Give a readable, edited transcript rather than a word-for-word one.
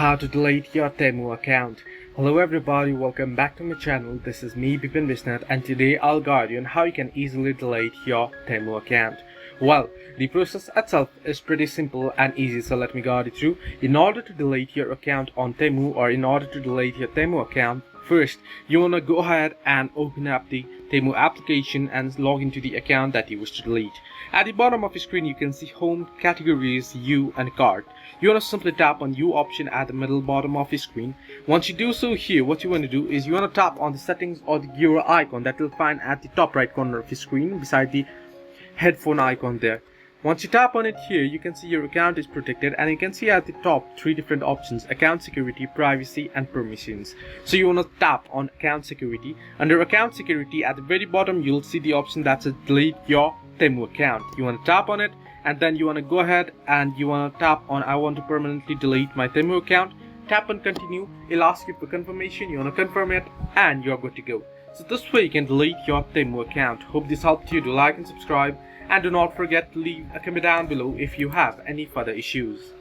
How to delete your Temu account. Hello everybody, welcome back to my channel. This is me Bipin Visnath, and today I'll guide you on how you can easily delete your Temu account. Well, the process itself is pretty simple and easy, so let me guide you through. In order to delete your account on Temu, or in order to delete your Temu account, first you want to go ahead and open up the Temu application and log into the account that you wish to delete. At the bottom of your screen you can see home, categories, you and cart. You want to simply tap on you option at the middle bottom of your screen. Once you do so, here what you want to do is you want to tap on the settings or the gear icon that you'll find at the top right corner of your screen beside the headphone icon there. Once you tap on it here, you can see your account is protected, and you can see at the top three different options: account security, privacy and permissions. So you want to tap on account security. Under account security at the very bottom you'll see the option that says delete your Temu account. You want to tap on it, and then you want to go ahead and you want to tap on I want to permanently delete my Temu account. Tap on continue. It'll ask you for confirmation. You want to confirm it and you're good to go. So this way you can delete your Temu account. Hope this helped you. Do like and subscribe, and do not forget to leave a comment down below if you have any further issues.